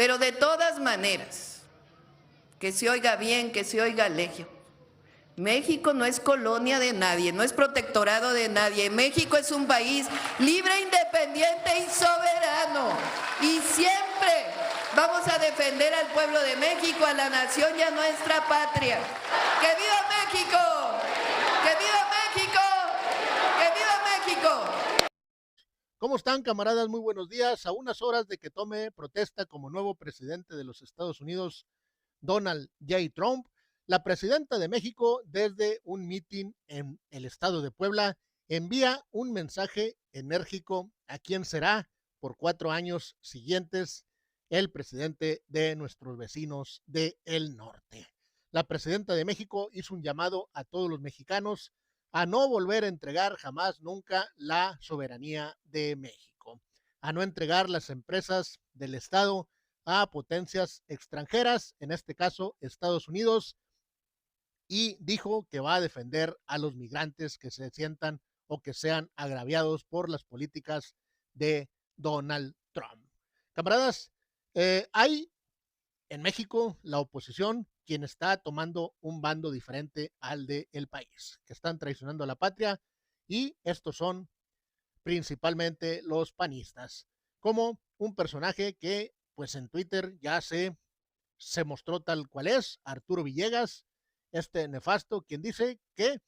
Pero de todas maneras, que se oiga bien, que se oiga legio, México no es colonia de nadie, no es protectorado de nadie. México es un país libre, independiente y soberano. Y siempre vamos a defender al pueblo de México, a la nación y a nuestra patria. ¡Que viva México! ¡Que viva México! ¡Que viva México! ¿Cómo están, camaradas? Muy buenos días. A unas horas de que tome protesta como nuevo presidente de los Estados Unidos, Donald J. Trump, la presidenta de México, desde un mitin en el estado de Puebla, envía un mensaje enérgico a quien será por 4 años siguientes el presidente de nuestros vecinos del norte. La presidenta de México hizo un llamado a todos los mexicanos a no volver a entregar jamás, nunca la soberanía de México, a no entregar las empresas del Estado a potencias extranjeras, en este caso Estados Unidos, y dijo que va a defender a los migrantes que se sientan o que sean agraviados por las políticas de Donald Trump. Camaradas, hay en México la oposición quien está tomando un bando diferente al del país, que están traicionando a la patria, y estos son principalmente los panistas, como un personaje que pues en Twitter ya se mostró tal cual es, Arturo Villegas, este nefasto, quien dice que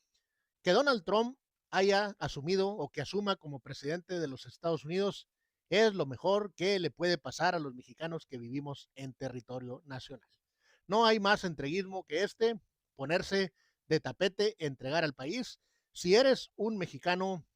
Donald Trump haya asumido o que asuma como presidente de los Estados Unidos es lo mejor que le puede pasar a los mexicanos que vivimos en territorio nacional. No hay más entreguismo que ponerse de tapete, entregar al país. Si eres un mexicano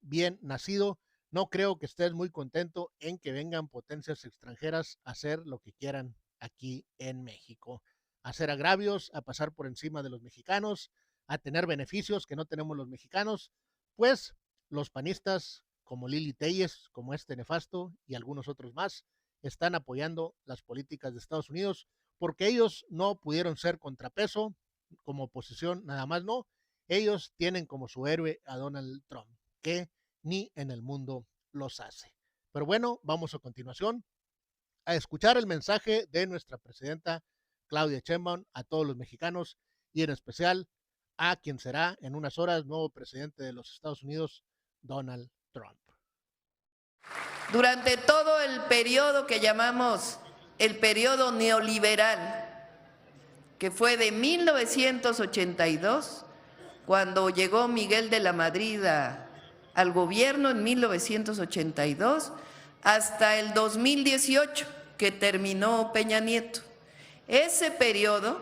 bien nacido, no creo que estés muy contento en que vengan potencias extranjeras a hacer lo que quieran aquí en México, a hacer agravios, a pasar por encima de los mexicanos, a tener beneficios que no tenemos los mexicanos. Pues los panistas como Lili Telles, como este nefasto y algunos otros más, están apoyando las políticas de Estados Unidos porque ellos no pudieron ser contrapeso como oposición, nada más no. Ellos tienen como su héroe a Donald Trump, que ni en el mundo los hace. Pero bueno, vamos a continuación a escuchar el mensaje de nuestra presidenta Claudia Sheinbaum a todos los mexicanos y en especial a quien será en unas horas nuevo presidente de los Estados Unidos, Donald Trump. Durante todo el periodo que llamamos el periodo neoliberal, que fue de 1982, cuando llegó Miguel de la Madrid al gobierno en 1982, hasta el 2018, que terminó Peña Nieto. Ese periodo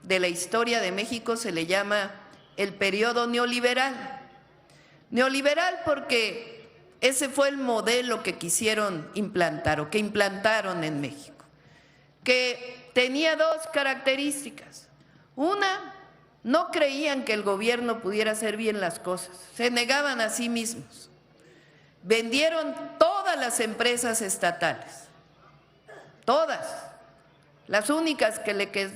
de la historia de México se le llama el periodo neoliberal. Neoliberal porque ese fue el modelo que quisieron implantar o que implantaron en México, que tenía 2 características. Una, no creían que el gobierno pudiera hacer bien las cosas, se negaban a sí mismos. Vendieron todas las empresas estatales, todas. Las únicas que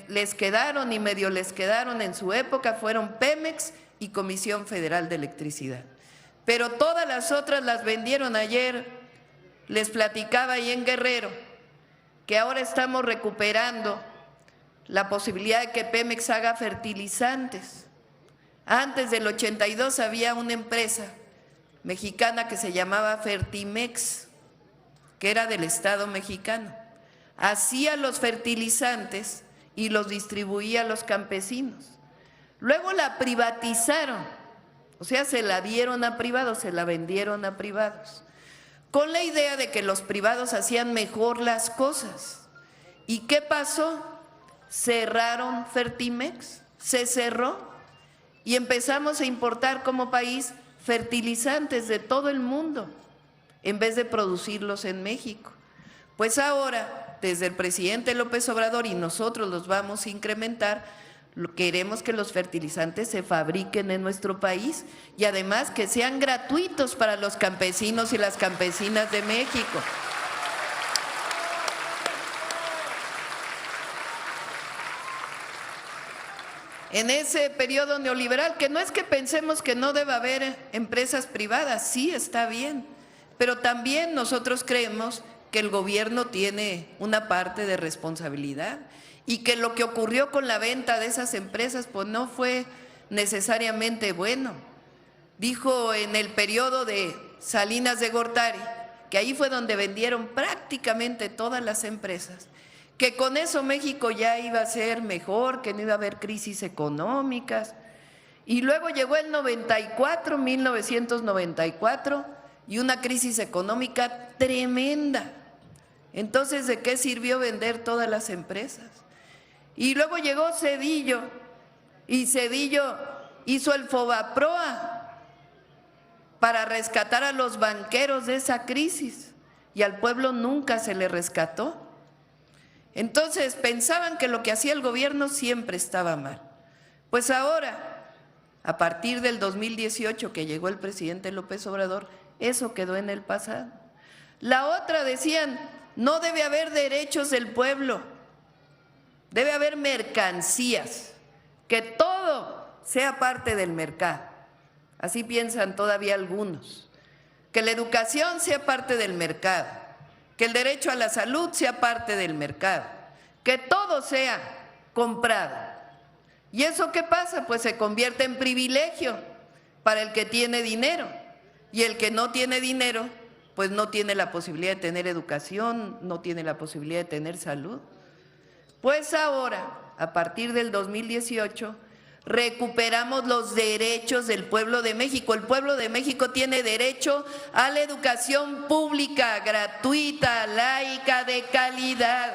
les quedaron y medio les quedaron en su época fueron Pemex y Comisión Federal de Electricidad. Pero todas las otras las vendieron. Ayer les platicaba ahí en Guerrero que ahora estamos recuperando la posibilidad de que Pemex haga fertilizantes. Antes del 82 había una empresa mexicana que se llamaba Fertimex, que era del Estado mexicano. Hacía los fertilizantes y los distribuía a los campesinos. Luego la privatizaron, o sea, se la dieron a privados, se la vendieron a privados, con la idea de que los privados hacían mejor las cosas. ¿Y qué pasó? Cerraron Fertimex, se cerró y empezamos a importar como país fertilizantes de todo el mundo en vez de producirlos en México. Pues ahora, desde el presidente López Obrador y nosotros los vamos a incrementar, queremos que los fertilizantes se fabriquen en nuestro país y además que sean gratuitos para los campesinos y las campesinas de México. En ese periodo neoliberal, que no es que pensemos que no deba haber empresas privadas, sí está bien, pero también nosotros creemos que el gobierno tiene una parte de responsabilidad y que lo que ocurrió con la venta de esas empresas pues no fue necesariamente bueno. Dijo en el periodo de Salinas de Gortari, que ahí fue donde vendieron prácticamente todas las empresas, que con eso México ya iba a ser mejor, que no iba a haber crisis económicas. Y luego llegó el 94, 1994, y una crisis económica tremenda. Entonces, ¿de qué sirvió vender todas las empresas? Y luego llegó Zedillo, y Zedillo hizo el Fobaproa para rescatar a los banqueros de esa crisis, y al pueblo nunca se le rescató. Entonces pensaban que lo que hacía el gobierno siempre estaba mal. Pues ahora, a partir del 2018 que llegó el presidente López Obrador, eso quedó en el pasado. La otra decían, no debe haber derechos del pueblo, debe haber mercancías, que todo sea parte del mercado. Así piensan todavía algunos. Que la educación sea parte del mercado, que el derecho a la salud sea parte del mercado, que todo sea comprado. ¿Y eso qué pasa? Pues se convierte en privilegio para el que tiene dinero, y el que no tiene dinero pues no tiene la posibilidad de tener educación, no tiene la posibilidad de tener salud. Pues ahora, a partir del 2018, recuperamos los derechos del pueblo de México. El pueblo de México tiene derecho a la educación pública, gratuita, laica, de calidad.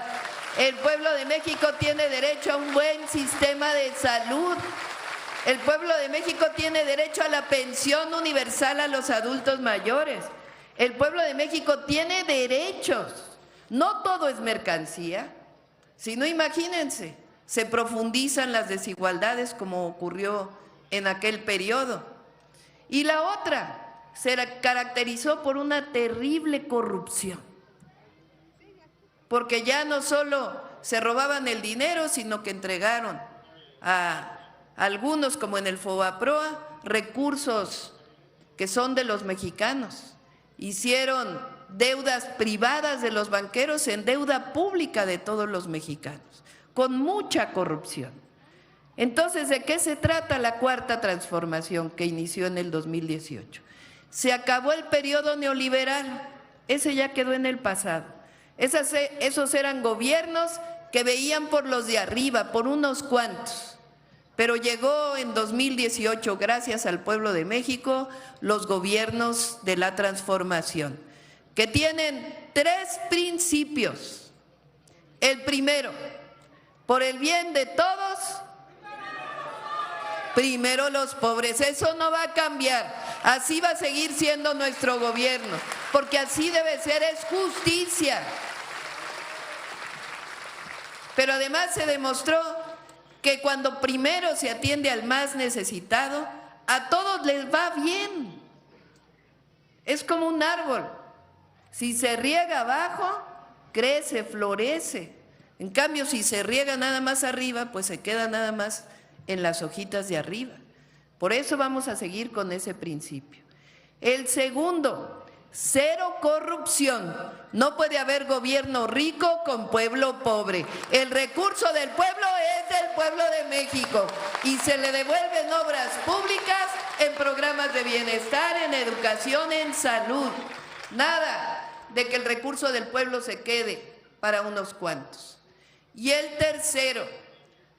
El pueblo de México tiene derecho a un buen sistema de salud. El pueblo de México tiene derecho a la pensión universal a los adultos mayores. El pueblo de México tiene derechos. No todo es mercancía. Si no, imagínense, se profundizan las desigualdades como ocurrió en aquel periodo. Y la otra se caracterizó por una terrible corrupción, porque ya no solo se robaban el dinero, sino que entregaron a algunos, como en el Fobaproa, recursos que son de los mexicanos. Hicieron deudas privadas de los banqueros en deuda pública de todos los mexicanos, con mucha corrupción. Entonces, ¿de qué se trata la cuarta transformación que inició en el 2018? Se acabó el periodo neoliberal, ese ya quedó en el pasado. Esos eran gobiernos que veían por los de arriba, por unos cuantos. Pero llegó en 2018, gracias al pueblo de México, los gobiernos de la transformación, que tienen 3 principios. El primero, por el bien de todos, primero los pobres. Eso no va a cambiar, así va a seguir siendo nuestro gobierno, porque así debe ser, es justicia. Pero además se demostró que cuando primero se atiende al más necesitado, a todos les va bien. Es como un árbol, si se riega abajo, crece, florece. En cambio, si se riega nada más arriba, pues se queda nada más en las hojitas de arriba. Por eso vamos a seguir con ese principio. El segundo, cero corrupción. No puede haber gobierno rico con pueblo pobre. El recurso del pueblo es del pueblo de México y se le devuelven obras públicas en programas de bienestar, en educación, en salud. Nada de que el recurso del pueblo se quede para unos cuantos. Y el tercero,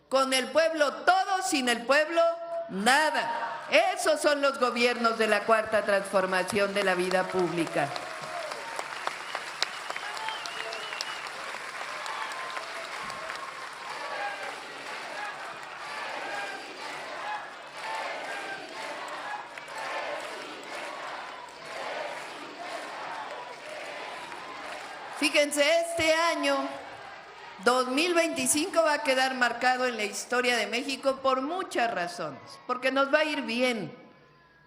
con el pueblo todo, sin el pueblo nada. Esos son los gobiernos de la cuarta transformación de la vida pública. Fíjense, este año 2025 va a quedar marcado en la historia de México por muchas razones, porque nos va a ir bien,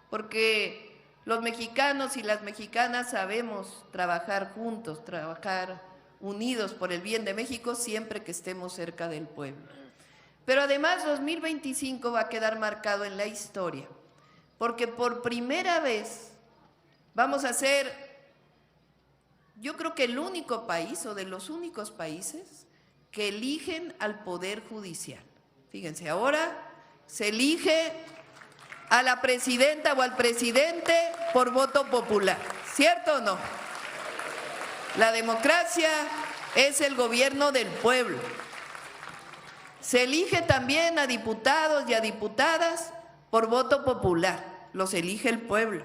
porque los mexicanos y las mexicanas sabemos trabajar juntos, trabajar unidos por el bien de México siempre que estemos cerca del pueblo. Pero además 2025 va a quedar marcado en la historia, porque por primera vez vamos a ser yo creo que el único país o de los únicos países que eligen al Poder Judicial. Fíjense, ahora se elige a la presidenta o al presidente por voto popular, ¿cierto o no? La democracia es el gobierno del pueblo. Se elige también a diputados y a diputadas por voto popular, los elige el pueblo.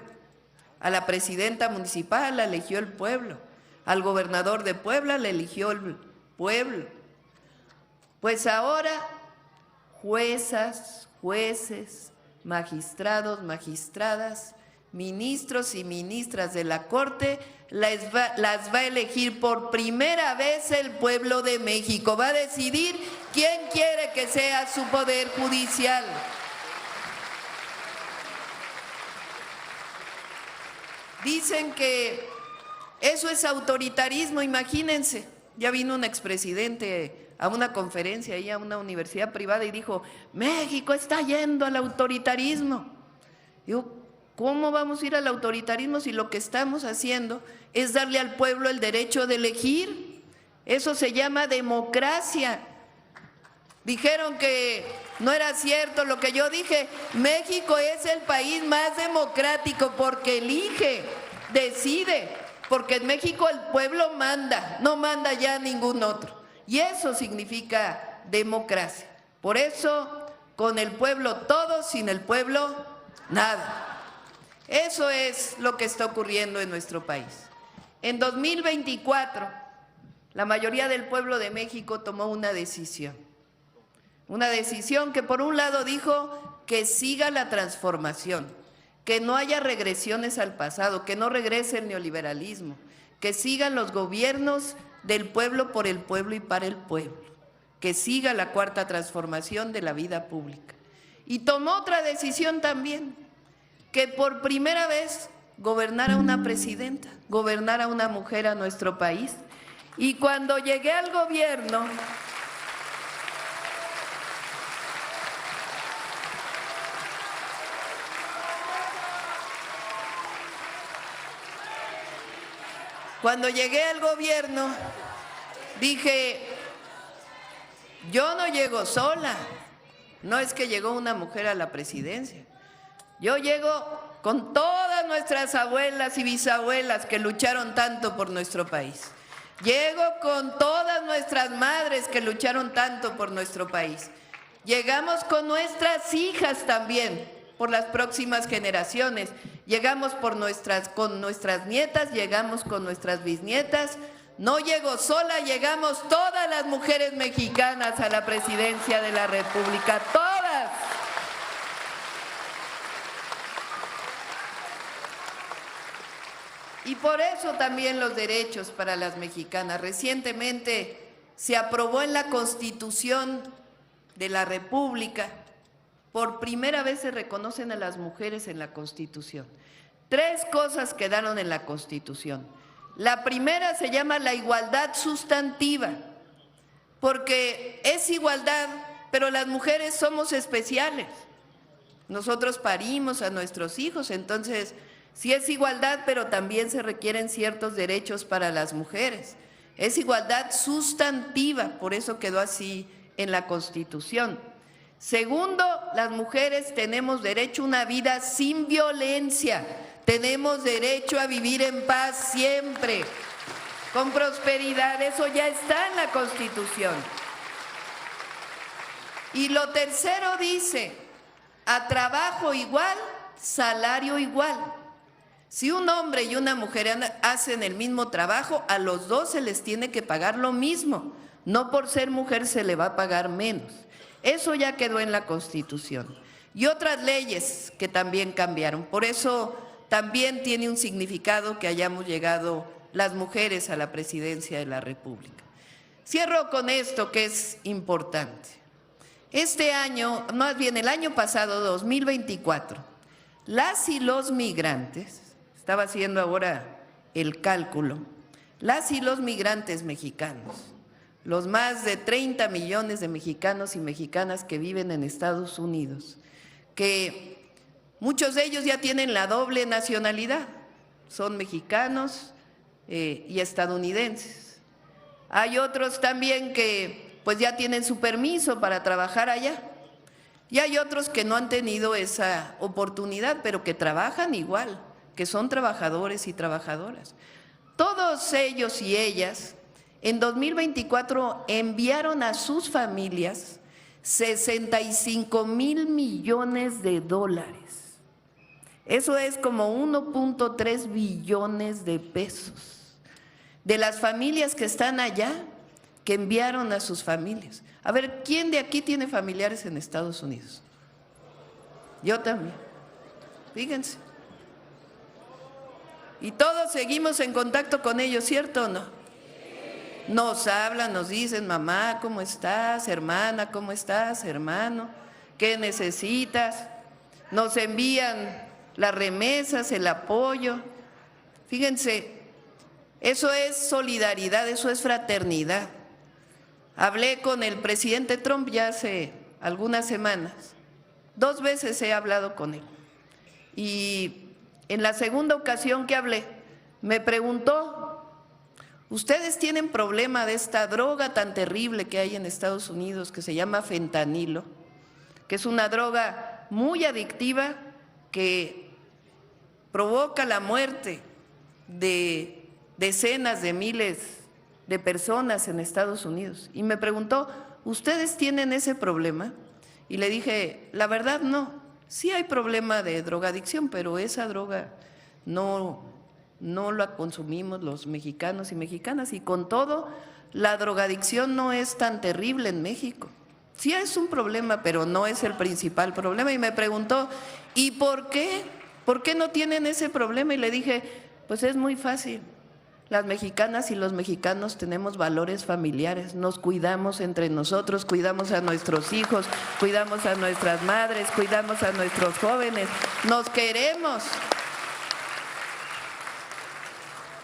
A la presidenta municipal la eligió el pueblo, al gobernador de Puebla la eligió el pueblo. Pues ahora juezas, jueces, magistrados, magistradas, ministros y ministras de la Corte las va a elegir por primera vez el pueblo de México. Va a decidir quién quiere que sea su poder judicial. Dicen que eso es autoritarismo, imagínense. Ya vino un expresidente a una conferencia ahí a una universidad privada y dijo, México está yendo al autoritarismo. Digo, ¿cómo vamos a ir al autoritarismo si lo que estamos haciendo es darle al pueblo el derecho de elegir? Eso se llama democracia. Dijeron que no era cierto lo que yo dije. México es el país más democrático porque elige, decide, porque en México el pueblo manda, no manda ya ningún otro. Y eso significa democracia. Por eso, con el pueblo todo, sin el pueblo nada. Eso es lo que está ocurriendo en nuestro país. En 2024, la mayoría del pueblo de México tomó una decisión. Una decisión que por un lado dijo que siga la transformación, que no haya regresiones al pasado, que no regrese el neoliberalismo, que sigan los gobiernos del pueblo por el pueblo y para el pueblo, que siga la cuarta transformación de la vida pública. Y tomó otra decisión también, que por primera vez gobernara una presidenta, gobernara una mujer a nuestro país. Y cuando llegué al gobierno, dije, yo no llego sola, no es que llegó una mujer a la presidencia. Yo llego con todas nuestras abuelas y bisabuelas que lucharon tanto por nuestro país. Llego con todas nuestras madres que lucharon tanto por nuestro país. Llegamos con nuestras hijas también, por las próximas generaciones. Llegamos con nuestras nietas, llegamos con nuestras bisnietas. No llego sola, llegamos todas las mujeres mexicanas a la presidencia de la República, todas. Y por eso también los derechos para las mexicanas. Recientemente se aprobó en la Constitución de la República, por primera vez se reconocen a las mujeres en la Constitución. 3 cosas quedaron en la Constitución. La primera se llama la igualdad sustantiva, porque es igualdad, pero las mujeres somos especiales. Nosotros parimos a nuestros hijos, entonces sí es igualdad, pero también se requieren ciertos derechos para las mujeres. Es igualdad sustantiva, por eso quedó así en la Constitución. Segundo, las mujeres tenemos derecho a una vida sin violencia, tenemos derecho a vivir en paz siempre, con prosperidad, eso ya está en la Constitución. Y lo tercero dice, a trabajo igual, salario igual. Si un hombre y una mujer hacen el mismo trabajo, a los dos se les tiene que pagar lo mismo. No por ser mujer se le va a pagar menos. Eso ya quedó en la Constitución. Y otras leyes que también cambiaron. Por eso también tiene un significado que hayamos llegado las mujeres a la presidencia de la República. Cierro con esto que es importante. Este año, más bien el año pasado, 2024, las y los migrantes, estaba haciendo ahora el cálculo, las y los migrantes mexicanos, los más de 30 millones de mexicanos y mexicanas que viven en Estados Unidos, que muchos de ellos ya tienen la doble nacionalidad, son mexicanos y estadounidenses. Hay otros también que pues ya tienen su permiso para trabajar allá. Y hay otros que no han tenido esa oportunidad, pero que trabajan igual, que son trabajadores y trabajadoras. Todos ellos y ellas en 2024 enviaron a sus familias 65,000 millones de dólares. Eso es como 1.3 billones de pesos de las familias que están allá, que enviaron a sus familias. A ver, ¿quién de aquí tiene familiares en Estados Unidos? Yo también. Fíjense. Y todos seguimos en contacto con ellos, ¿cierto o no? Nos hablan, nos dicen, mamá, ¿cómo estás? Hermana, ¿cómo estás? Hermano, ¿qué necesitas? Nos envían las remesas, el apoyo. Fíjense, eso es solidaridad, eso es fraternidad. Hablé con el presidente Trump ya hace algunas semanas. 2 veces he hablado con él. Y en la segunda ocasión que hablé, me preguntó, ¿ustedes tienen problema de esta droga tan terrible que hay en Estados Unidos que se llama fentanilo? Que es una droga muy adictiva que provoca la muerte de decenas de miles de personas en Estados Unidos. Y me preguntó, ¿ustedes tienen ese problema? Y le dije, la verdad no, sí hay problema de drogadicción, pero esa droga no la consumimos los mexicanos y mexicanas, y con todo, la drogadicción no es tan terrible en México. Sí es un problema, pero no es el principal problema. Y me preguntó, ¿y por qué? ¿Por qué no tienen ese problema? Y le dije, pues es muy fácil. Las mexicanas y los mexicanos tenemos valores familiares, nos cuidamos entre nosotros, cuidamos a nuestros hijos, cuidamos a nuestras madres, cuidamos a nuestros jóvenes, nos queremos.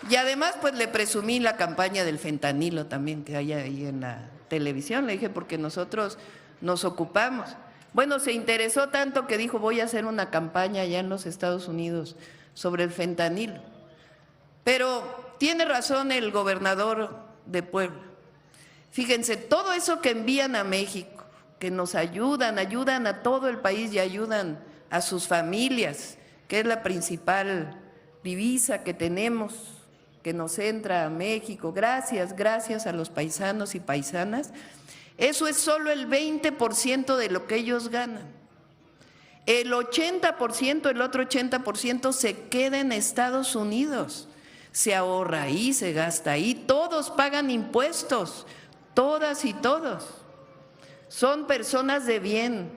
Y además pues le presumí la campaña del fentanilo también que hay ahí en la televisión, le dije porque nosotros nos ocupamos. Bueno, se interesó tanto que dijo voy a hacer una campaña allá en los Estados Unidos sobre el fentanilo. Pero tiene razón el gobernador de Puebla. Fíjense, todo eso que envían a México, que nos ayudan a todo el país y ayudan a sus familias, que es la principal divisa que tenemos, que nos entra a México, gracias a los paisanos y paisanas, eso es solo el 20% de lo que ellos ganan. El 80%, el otro 80% se queda en Estados Unidos. Se ahorra ahí, se gasta ahí, todos pagan impuestos, todas y todos. Son personas de bien.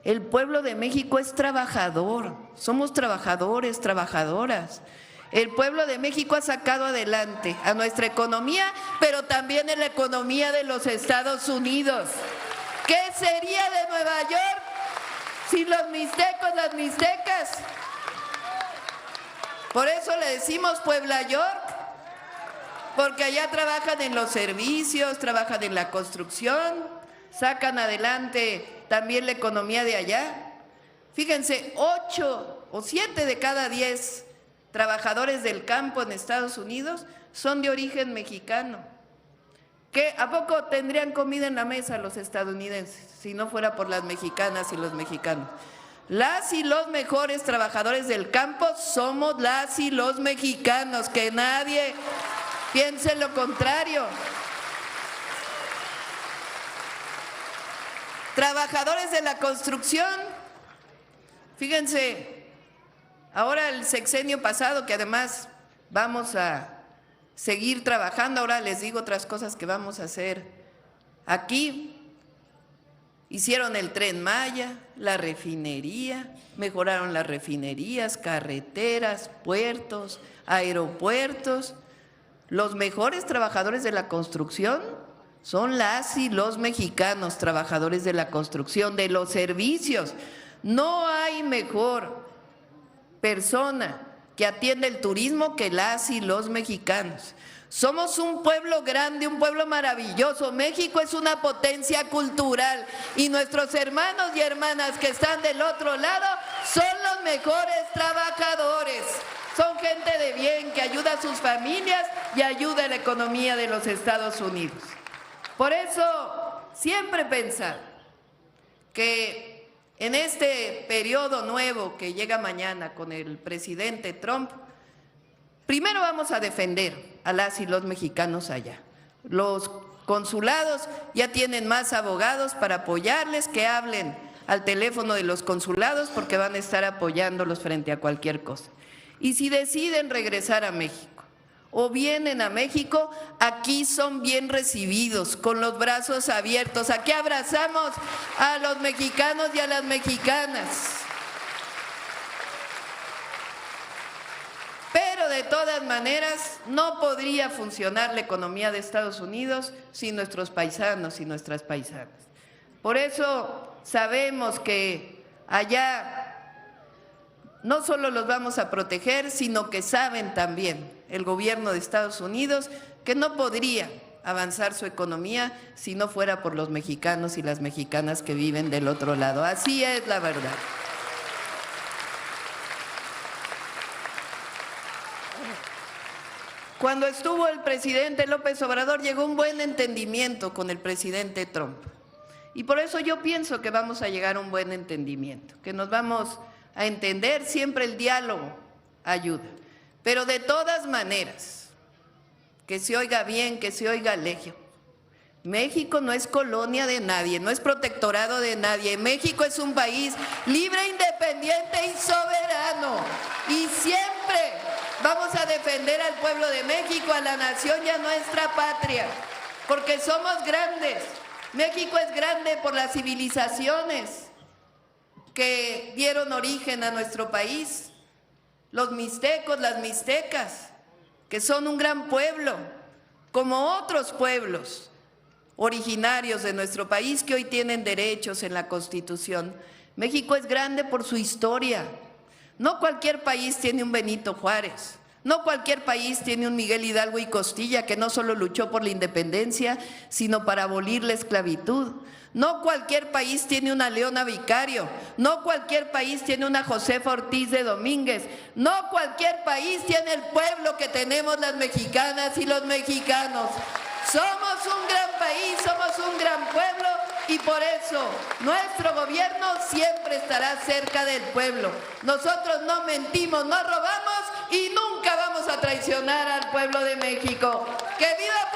El pueblo de México es trabajador, somos trabajadores, trabajadoras. El pueblo de México ha sacado adelante a nuestra economía, pero también en la economía de los Estados Unidos. ¿Qué sería de Nueva York sin los mixtecos, las mixtecas? Por eso le decimos Puebla York, porque allá trabajan en los servicios, trabajan en la construcción, sacan adelante también la economía de allá. Fíjense, 8 o 7 de cada 10 trabajadores del campo en Estados Unidos son de origen mexicano. ¿A poco tendrían comida en la mesa los estadounidenses si no fuera por las mexicanas y los mexicanos? Las y los mejores trabajadores del campo somos las y los mexicanos, que nadie piense lo contrario. Trabajadores de la construcción, fíjense, ahora el sexenio pasado, que además vamos a seguir trabajando, ahora les digo otras cosas que vamos a hacer aquí. Hicieron el Tren Maya, la refinería, mejoraron las refinerías, carreteras, puertos, aeropuertos. Los mejores trabajadores de la construcción son las y los mexicanos, trabajadores de la construcción, de los servicios. No hay mejor persona que atiende el turismo que las y los mexicanos. Somos un pueblo grande, un pueblo maravilloso. México es una potencia cultural y nuestros hermanos y hermanas que están del otro lado son los mejores trabajadores. Son gente de bien que ayuda a sus familias y ayuda a la economía de los Estados Unidos. Por eso, siempre pensar que en este periodo nuevo que llega mañana con el presidente Trump, primero vamos a defender a las y los mexicanos allá. Los consulados ya tienen más abogados para apoyarles, que hablen al teléfono de los consulados porque van a estar apoyándolos frente a cualquier cosa. Y si deciden regresar a México o vienen a México, aquí son bien recibidos, con los brazos abiertos. Aquí abrazamos a los mexicanos y a las mexicanas. Pero de todas maneras, no podría funcionar la economía de Estados Unidos sin nuestros paisanos y nuestras paisanas. Por eso sabemos que allá no solo los vamos a proteger, sino que saben también el gobierno de Estados Unidos que no podría avanzar su economía si no fuera por los mexicanos y las mexicanas que viven del otro lado. Así es la verdad. Cuando estuvo el presidente López Obrador, llegó un buen entendimiento con el presidente Trump. Y por eso yo pienso que vamos a llegar a un buen entendimiento, que nos vamos a entender. Siempre el diálogo ayuda. Pero de todas maneras, que se oiga bien, que se oiga legio. México no es colonia de nadie, no es protectorado de nadie. México es un país libre, independiente y soberano. Y siempre vamos a defender al pueblo de México, a la nación y a nuestra patria, porque somos grandes. México es grande por las civilizaciones que dieron origen a nuestro país, los mixtecos, las mixtecas, que son un gran pueblo, como otros pueblos originarios de nuestro país que hoy tienen derechos en la Constitución. México es grande por su historia. No cualquier país tiene un Benito Juárez, no cualquier país tiene un Miguel Hidalgo y Costilla que no solo luchó por la independencia, sino para abolir la esclavitud. No cualquier país tiene una Leona Vicario, no cualquier país tiene una Josefa Ortiz de Domínguez, no cualquier país tiene el pueblo que tenemos las mexicanas y los mexicanos. Somos un gran país, somos un gran pueblo y por eso nuestro gobierno siempre estará cerca del pueblo. Nosotros no mentimos, no robamos y nunca vamos a traicionar al pueblo de México. ¡Que viva